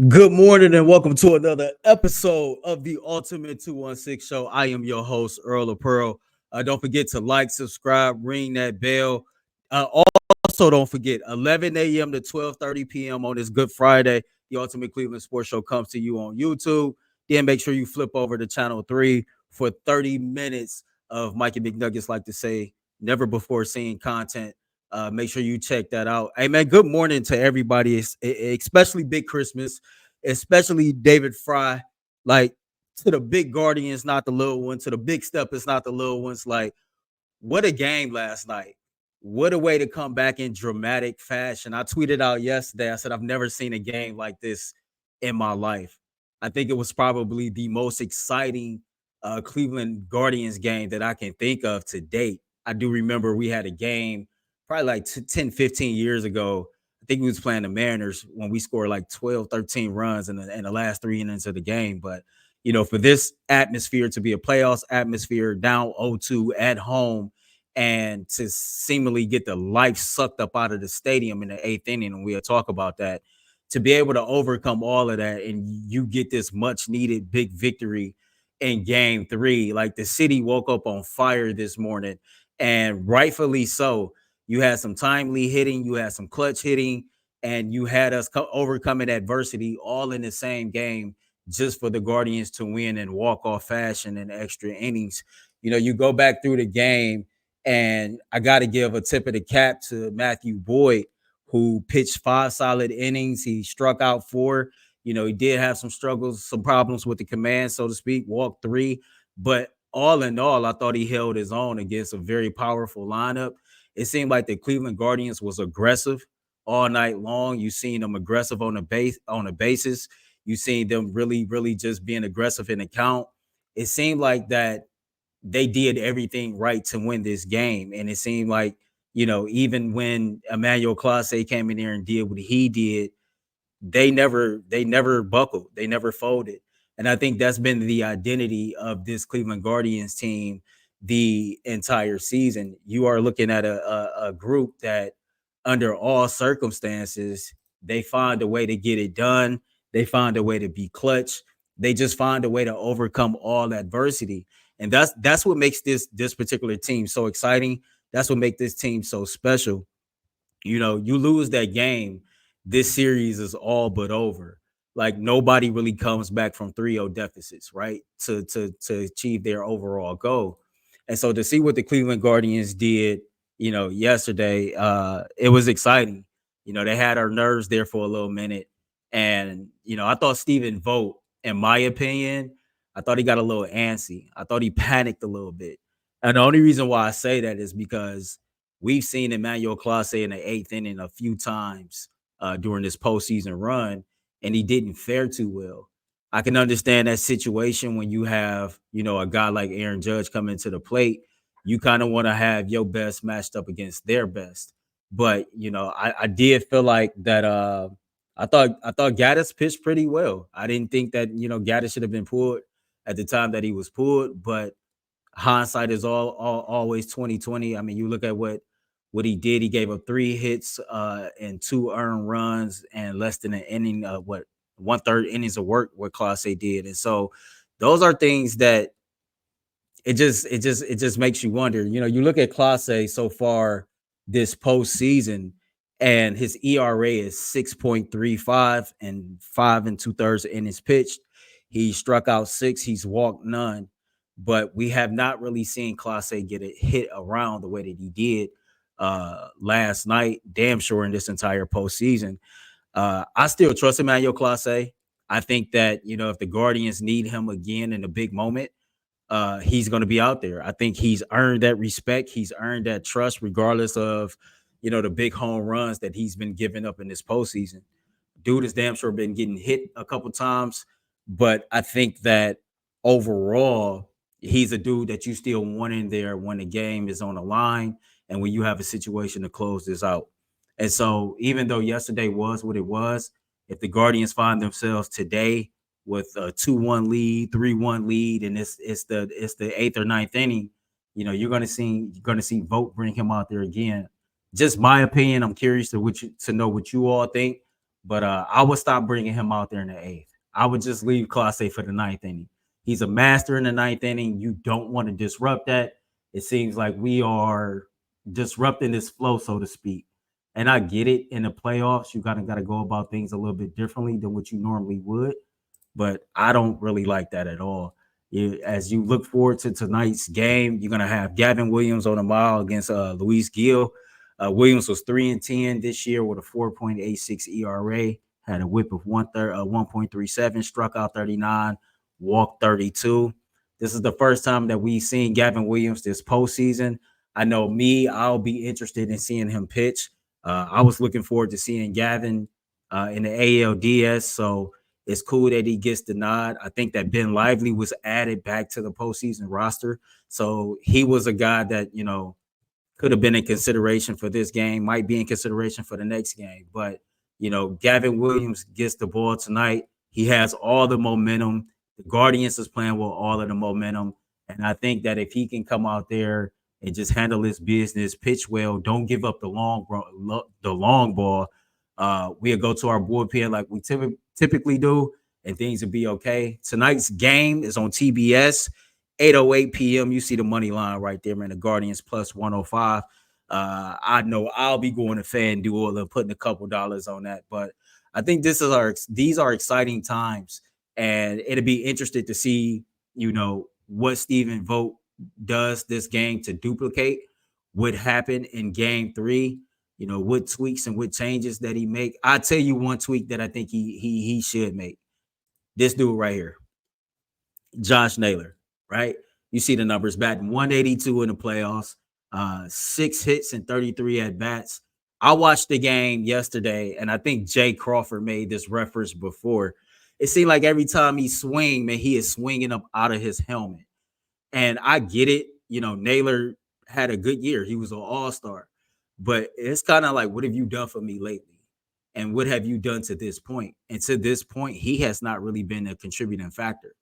Good morning and welcome to another episode of the Ultimate 216 Show. I am your host, Earl of Pearl. Don't forget to like, subscribe, ring that bell. Also, don't forget 11 a.m. to 12:30 p.m. on this Good Friday. The Ultimate Cleveland Sports Show comes to you on YouTube. Then make sure you flip over to Channel 3 for 30 minutes of Mikey McNuggets like to say, never before seen content. Make sure you check that out. Hey, man, good morning to everybody, especially Big Christmas, especially David Fry. Like, to the big Guardians, not the little ones, to the big steppers, not the little ones. Like, what a game last night. What a way to come back in dramatic fashion. I tweeted out yesterday, I said, I've never seen a game like this in my life. I think it was probably the most exciting Cleveland Guardians game that I can think of to date. I do remember we had a game probably like 10, 15 years ago. I think we was playing the Mariners when we scored like 12, 13 runs in the last 3 innings of the game. But, for this atmosphere to be a playoffs atmosphere, down 0-2 at home, and to seemingly get the life sucked up out of the stadium in the eighth inning, and we'll talk about that, to be able to overcome all of that and you get this much needed big victory in game 3. Like, the city woke up on fire this morning, and rightfully so. You had some timely hitting, you had some clutch hitting, and you had us overcoming adversity all in the same game just for the Guardians to win in walk-off fashion in extra innings. You go back through the game, and I got to give a tip of the cap to Matthew Boyd, who pitched 5 solid innings. He struck out 4. He did have some struggles, some problems with the command, so to speak, walked 3. But all in all, I thought he held his own against a very powerful lineup. It seemed like the Cleveland Guardians was aggressive all night long. You seen them aggressive on the bases. You seen them really, really just being aggressive in the count. It seemed like that they did everything right to win this game. And it seemed like, even when Emmanuel Clase came in there and did what he did, they never buckled. They never folded. And I think that's been the identity of this Cleveland Guardians team the entire season. You are looking at a group that, under all circumstances, they find a way to get it done. They find a way to be clutch. They just find a way to overcome all adversity. And that's what makes this particular team so exciting. That's what makes this team so special. You lose that game, this series is all but over. Like, nobody really comes back from 3-0 deficits, right? To achieve their overall goal. And so to see what the Cleveland Guardians did, yesterday, it was exciting. They had our nerves there for a little minute. And, I thought Stephen Vogt, in my opinion, I thought he got a little antsy. I thought he panicked a little bit. And the only reason why I say that is because we've seen Emmanuel Clase in the 8th inning a few times during this postseason run, and he didn't fare too well. I can understand that situation when you have, a guy like Aaron Judge coming to the plate. You kind of want to have your best matched up against their best. But, I did feel like that I thought Gaddis pitched pretty well. I didn't think that, Gaddis should have been pulled at the time that he was pulled, but hindsight is always 2020. I mean, you look at what he did. He gave up 3 hits and 2 earned runs and less than an inning of 1/3 innings of work what Clase did. And so those are things that it just makes you wonder. You look at Clase so far this postseason, and his ERA is 6.35 and 5 2/3 innings pitched. He struck out 6. He's walked none. But we have not really seen Clase get a hit around the way that he did last night, damn sure in this entire postseason. I still trust Emmanuel Clase. I think that, if the Guardians need him again in a big moment, he's going to be out there. I think he's earned that respect. He's earned that trust, regardless of, the big home runs that he's been giving up in this postseason. Dude has damn sure been getting hit a couple times, but I think that overall, he's a dude that you still want in there when the game is on the line and when you have a situation to close this out. And so, even though yesterday was what it was, if the Guardians find themselves today with a 2-1 lead, 3-1 lead, and it's the 8th or 9th inning, you're gonna see Vogt bring him out there again. Just my opinion. I'm curious to know what you all think. But I would stop bringing him out there in the eighth. I would just leave Clase for the ninth inning. He's a master in the ninth inning. You don't want to disrupt that. It seems like we are disrupting this flow, so to speak. And I get it, in the playoffs, you gotta go about things a little bit differently than what you normally would. But I don't really like that at all. As you look forward to tonight's game, you're gonna have Gavin Williams on the mound against Luis Gil. Williams was 3-10 this year with a 4.86 ERA, had a whip of 1.37, struck out 39, walked 32. This is the first time that we've seen Gavin Williams this postseason. I know I'll be interested in seeing him pitch. I was looking forward to seeing Gavin in the ALDS, so it's cool that he gets the nod. I think that Ben Lively was added back to the postseason roster, so he was a guy that, could have been in consideration for this game, might be in consideration for the next game. But, Gavin Williams gets the ball tonight. He has all the momentum. The Guardians is playing with all of the momentum. And I think that if he can come out there and just handle his business, pitch well, don't give up the long ball, we'll go to our bullpen like we typically do, and things will be okay. Tonight's game is on TBS. 8:08 p.m. You see the money line right there, man. The Guardians plus 105. I know I'll be going to FanDuel and putting a couple dollars on that. But I think these are exciting times, and it'll be interesting to see, what Stephen Vogt does this game to duplicate what happened in game 3. What tweaks and what changes that he make. I'll tell you one tweak that I think he should make. This dude right here, Josh Naylor, right? You see the numbers, batting 182 in the playoffs, 6 hits and 33 at bats. I watched the game yesterday, and I think Jay Crawford made this reference before. It seemed like every time he swing, man, he is swinging up out of his helmet. And I get it. Naylor had a good year. He was an all-star. But it's kind of like, what have you done for me lately? And what have you done to this point? And to this point, he has not really been a contributing factor.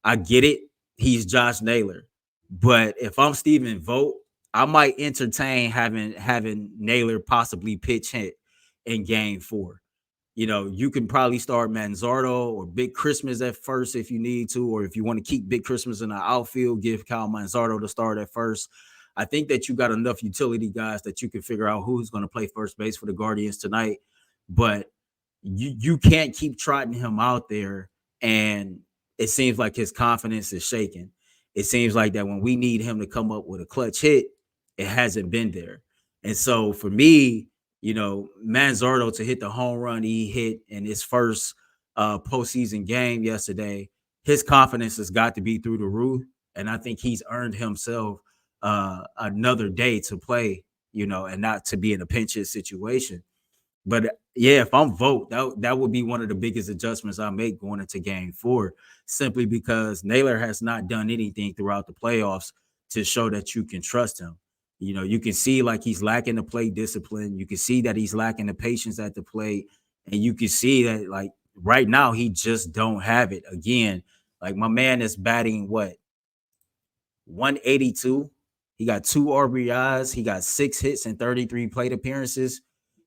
I get it. He's Josh Naylor. But if I'm Stephen Vogt, I might entertain having Naylor possibly pitch hit in game 4. You can probably start Manzardo or Big Christmas at first if you need to, or if you want to keep Big Christmas in the outfield, give Kyle Manzardo to start at first. I think that you got enough utility guys that you can figure out who's going to play first base for the Guardians tonight. But you can't keep trotting him out there, and it seems like his confidence is shaken. It seems like that when we need him to come up with a clutch hit, it hasn't been there. And so for me, Manzardo to hit the home run he hit in his first postseason game yesterday, his confidence has got to be through the roof. And I think he's earned himself another day to play, and not to be in a pinch hit situation. But yeah, if I'm Vogt, that would be one of the biggest adjustments I make going into game 4, simply because Naylor has not done anything throughout the playoffs to show that you can trust him. You can see like he's lacking the plate discipline. You can see that he's lacking the patience at the plate. And you can see that like right now he just don't have it. Again, like my man is batting 182. He got 2 RBIs. He got 6 hits and 33 plate appearances.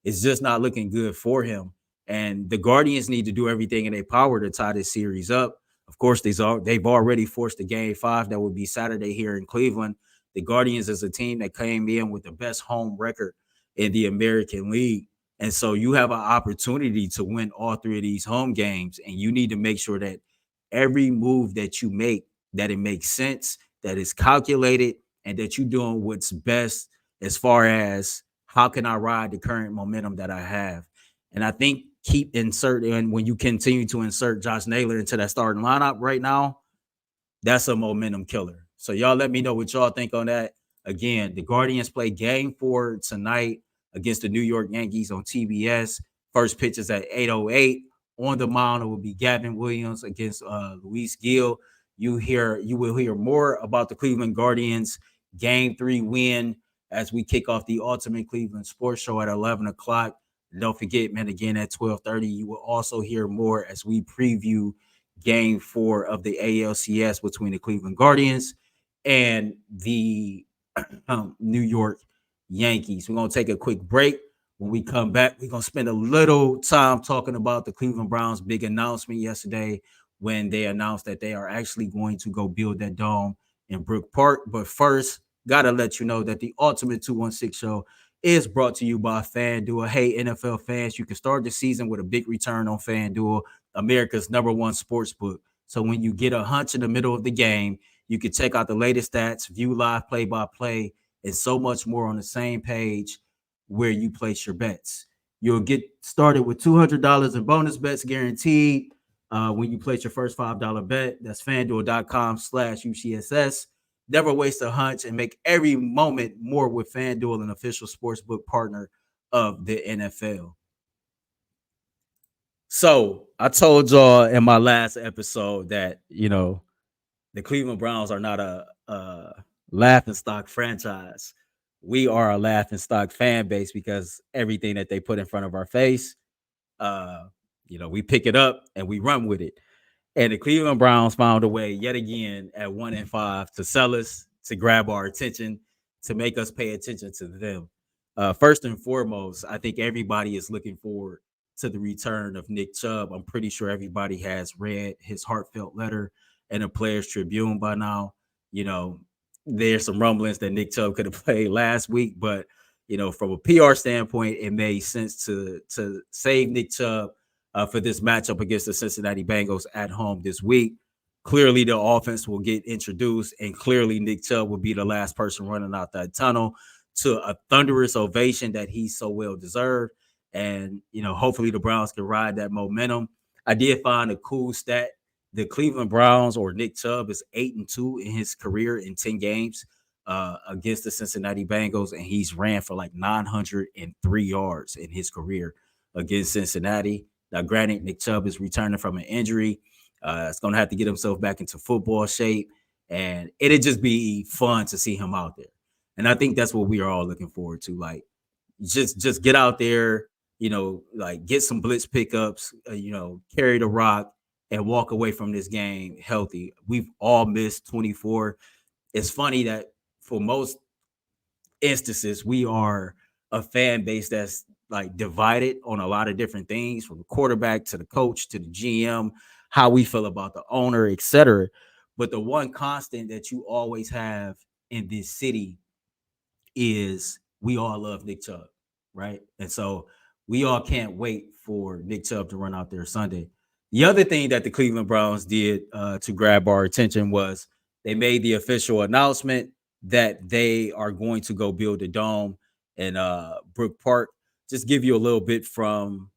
It's just not looking good for him. And the Guardians need to do everything in their power to tie this series up. Of course, they've already forced the game 5 that would be Saturday here in Cleveland. The Guardians is a team that came in with the best home record in the American League. And so you have an opportunity to win all 3 of these home games, and you need to make sure that every move that you make, that it makes sense, that is calculated, and that you're doing what's best as far as how can I ride the current momentum that I have. And I think keep inserting, when you continue to insert Josh Naylor into that starting lineup right now, that's a momentum killer. So y'all let me know what y'all think on that. Again, the Guardians play game 4 tonight against the New York Yankees on TBS. First pitch is at 8:08. On the mound, it will be Gavin Williams against Luis Gil. You will hear more about the Cleveland Guardians game 3 win as we kick off the Ultimate Cleveland Sports Show at 11 o'clock. Don't forget, man, again at 12:30, you will also hear more as we preview game 4 of the ALCS between the Cleveland Guardians and the New York Yankees. We're going to take a quick break. When we come back, we're going to spend a little time talking about the Cleveland Browns' big announcement yesterday when they announced that they are actually going to go build that dome in Brook Park. But first, got to let you know that the Ultimate 216 show is brought to you by FanDuel. Hey, NFL fans, you can start the season with a big return on FanDuel, America's #1 sports book. So when you get a hunch in the middle of the game, you can check out the latest stats, view live play-by-play, and so much more on the same page where you place your bets. You'll get started with $200 in bonus bets guaranteed when you place your first $5 bet. That's fanduel.com/UCSS. Never waste a hunch and make every moment more with FanDuel, an official sportsbook partner of the NFL. So I told y'all in my last episode that, the Cleveland Browns are not a laughing stock franchise. We are a laughing stock fan base because everything that they put in front of our face, we pick it up and we run with it. And the Cleveland Browns found a way yet again at 1-5 to sell us, to grab our attention, to make us pay attention to them. First and foremost, I think everybody is looking forward to the return of Nick Chubb. I'm pretty sure everybody has read his heartfelt letter in a Players Tribune by now. There's some rumblings that Nick Chubb could have played last week, but from a PR standpoint, it made sense to save Nick Chubb for this matchup against the Cincinnati Bengals at home this week. Clearly, the offense will get introduced, and clearly Nick Chubb will be the last person running out that tunnel to a thunderous ovation that he so well deserved. And, hopefully the Browns can ride that momentum. I did find a cool stat. The Cleveland Browns, or Nick Chubb, is 8-2 in his career in 10 games against the Cincinnati Bengals, and he's ran for like 903 yards in his career against Cincinnati. Now, granted, Nick Chubb is returning from an injury. It's going to have to get himself back into football shape, and it'd just be fun to see him out there. And I think that's what we are all looking forward to. Like, just get out there, get some blitz pickups, carry the rock, and walk away from this game healthy. We've all missed 24. It's funny that for most instances, we are a fan base that's like divided on a lot of different things, from the quarterback to the coach to the GM, how we feel about the owner, etc. But the one constant that you always have in this city is we all love Nick Chubb, right? And so we all can't wait for Nick Chubb to run out there Sunday. The other thing that the Cleveland Browns did to grab our attention was they made the official announcement that they are going to go build a dome in Brook Park. Just give you a little bit from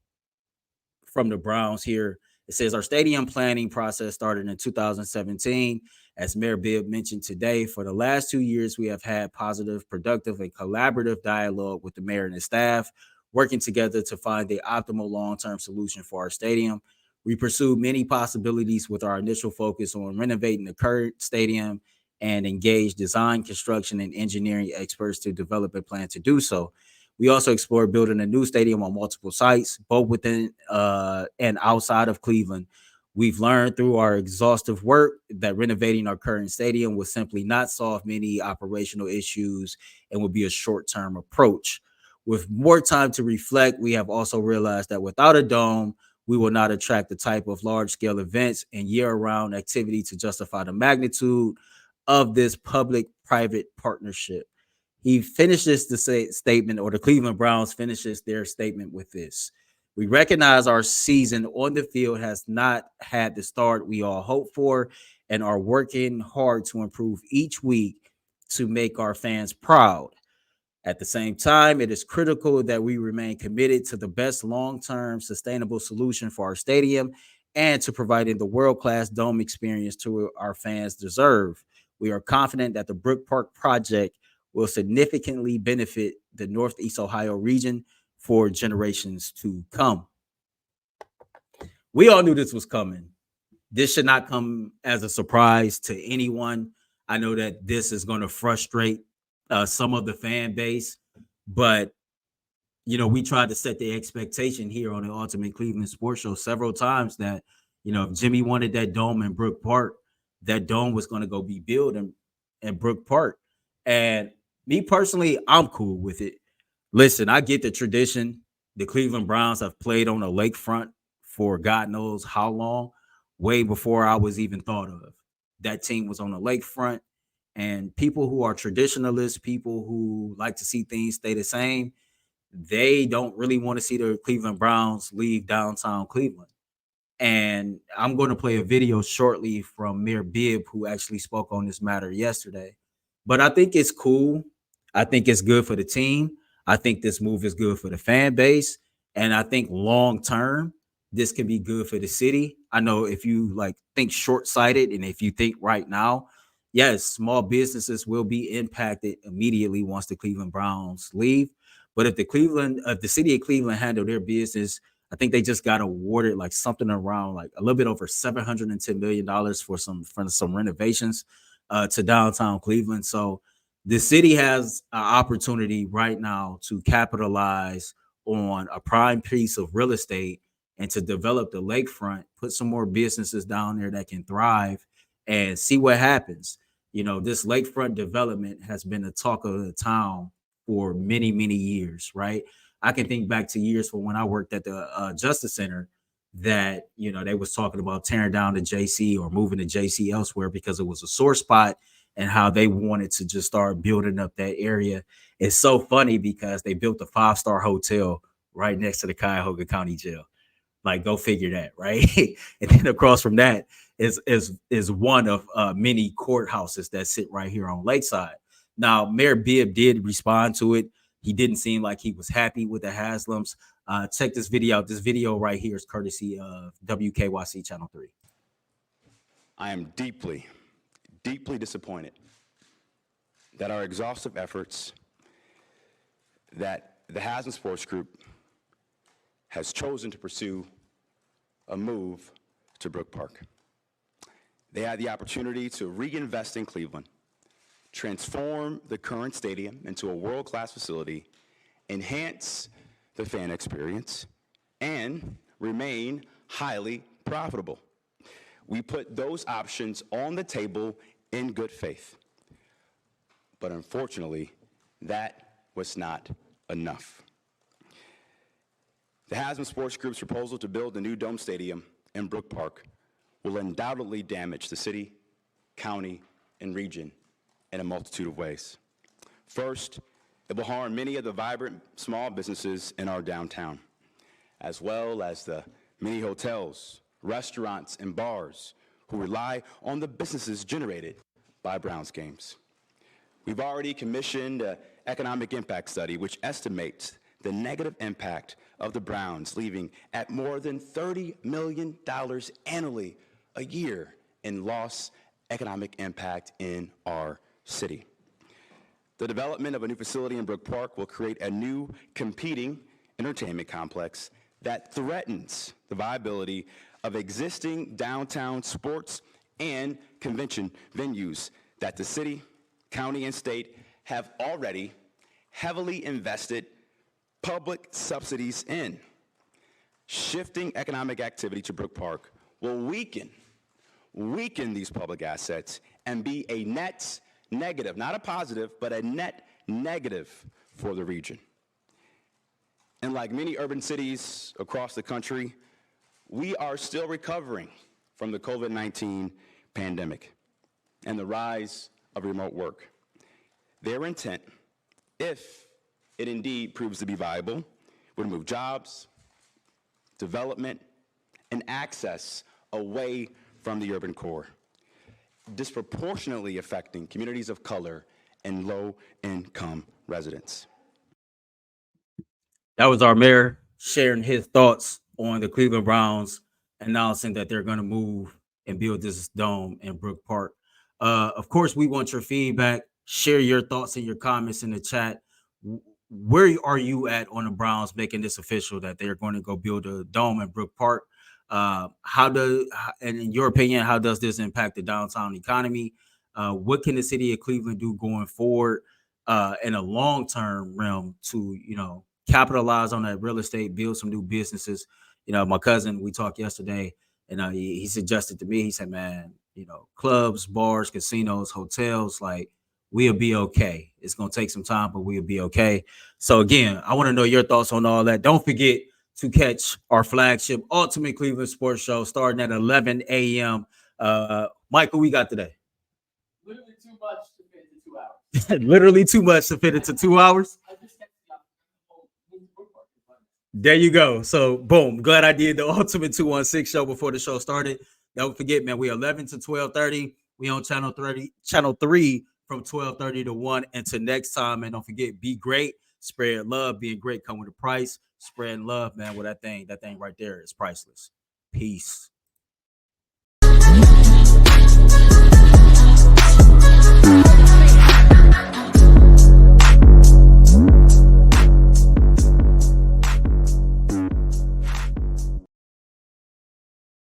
the Browns here. It says our stadium planning process started in 2017. As Mayor Bibb mentioned today, for the last 2 years, we have had positive, productive, and collaborative dialogue with the mayor and his staff, working together to find the optimal long-term solution for our stadium. We pursued many possibilities with our initial focus on renovating the current stadium and engaged design, construction, and engineering experts to develop a plan to do so. We also explored building a new stadium on multiple sites, both within and outside of Cleveland. We've learned through our exhaustive work that renovating our current stadium will simply not solve many operational issues and will be a short-term approach. With more time to reflect, we have also realized that without a dome, we will not attract the type of large-scale events and year-round activity to justify the magnitude of this public-private partnership. He finishes the statement, or the Cleveland Browns finishes their statement with this: we recognize our season on the field has not had the start we all hope for and are working hard to improve each week to make our fans proud. At the same time, it is critical that we remain committed to the best long-term sustainable solution for our stadium and to providing the world-class dome experience to our fans deserve. We are confident that the Brook Park project will significantly benefit the Northeast Ohio region for generations to come. We all knew this was coming. This should not come as a surprise to anyone. I know that this is going to frustrate some of the fan base, but we tried to set the expectation here on the Ultimate Cleveland Sports Show several times that if Jimmy wanted that dome in Brook Park, that dome was going to go be built in Brook Park. And me personally, I'm cool with it. Listen, I get the tradition. The Cleveland Browns have played on the lakefront for God knows how long, way before I was even thought of. That team was on the lakefront, and people who are traditionalists, people who like to see things stay the same, they don't really want to see the Cleveland Browns leave downtown Cleveland. And I'm going to play a video shortly from Mayor Bibb, who actually spoke on this matter yesterday. But I think it's cool. I think it's good for the team. I think this move is good for the fan base. And I think long term, this can be good for the city. I know if you like think short sighted and if you think right now, yes, small businesses will be impacted immediately once the Cleveland Browns leave. But if the city of Cleveland handle their business, I think they just got awarded like something around like a little bit over $710 million for some renovations to downtown Cleveland. So the city has an opportunity right now to capitalize on a prime piece of real estate and to develop the lakefront, put some more businesses down there that can thrive and see what happens. You know, this lakefront development has been the talk of the town for many, many years, right? I can think back to years from when I worked at the Justice Center that, you know, they was talking about tearing down the JC or moving the JC elsewhere because it was a sore spot and how they wanted to just start building up that area. It's so funny because they built a 5-star hotel right next to the Cuyahoga County Jail. Like, go figure that, right? And then across from that is one of many courthouses that sit right here on Lakeside. Now, Mayor Bibb did respond to it. He didn't seem like he was happy with the Haslams. Check this video out. This video right here is courtesy of WKYC Channel 3. I am deeply, deeply disappointed that our exhaustive efforts, that the Haslam Sports Group has chosen to pursue a move to Brook Park. They had the opportunity to reinvest in Cleveland, transform the current stadium into a world-class facility, enhance the fan experience, and remain highly profitable. We put those options on the table in good faith. But unfortunately, that was not enough. The Haslam Sports Group's proposal to build a new dome stadium in Brook Park will undoubtedly damage the city, county, and region in a multitude of ways. First, it will harm many of the vibrant small businesses in our downtown, as well as the many hotels, restaurants, and bars who rely on the businesses generated by Browns games. We've already commissioned an economic impact study which estimates the negative impact of the Browns leaving at more than $30 million annually a year in lost economic impact in our city. The development of a new facility in Brook Park will create a new competing entertainment complex that threatens the viability of existing downtown sports and convention venues that the city, county, and state have already heavily invested public subsidies in. Shifting economic activity to Brook Park will weaken these public assets and be a net negative, not a positive, but a net negative for the region. And like many urban cities across the country, we are still recovering from the COVID-19 pandemic and the rise of remote work. Their intent, if it indeed proves to be viable, would move jobs, development, and access away from the urban core, disproportionately affecting communities of color and low-income residents. That was our mayor sharing his thoughts on the Cleveland Browns announcing that they're going to move and build this dome in Brook Park. Of course, we want your feedback. Share your thoughts and your comments in the chat. Where are you at on the Browns making this official that they're going to go build a dome in Brook Park? And in your opinion, how does this impact the downtown economy? What can the city of Cleveland do going forward in a long-term realm to, capitalize on that real estate, build some new businesses? My cousin, we talked yesterday, and he suggested to me, he said, man, clubs, bars, casinos, hotels, like we'll be okay. It's gonna take some time, but we'll be okay. So again, I want to know your thoughts on all that. Don't forget to catch our flagship Ultimate Cleveland Sports Show starting at 11 a.m. Michael, we got today. Literally too much to fit into 2 hours. Literally too much to fit into 2 hours. There you go. So boom. Glad I did the Ultimate 216 show before the show started. Don't forget, man, we 11 to 12:30. We on channel 3 from 12:30 to 1. Until next time, man. Don't forget, be great, spread love. Being great come with a price. Spreading love, man. With that thing right there is priceless. Peace.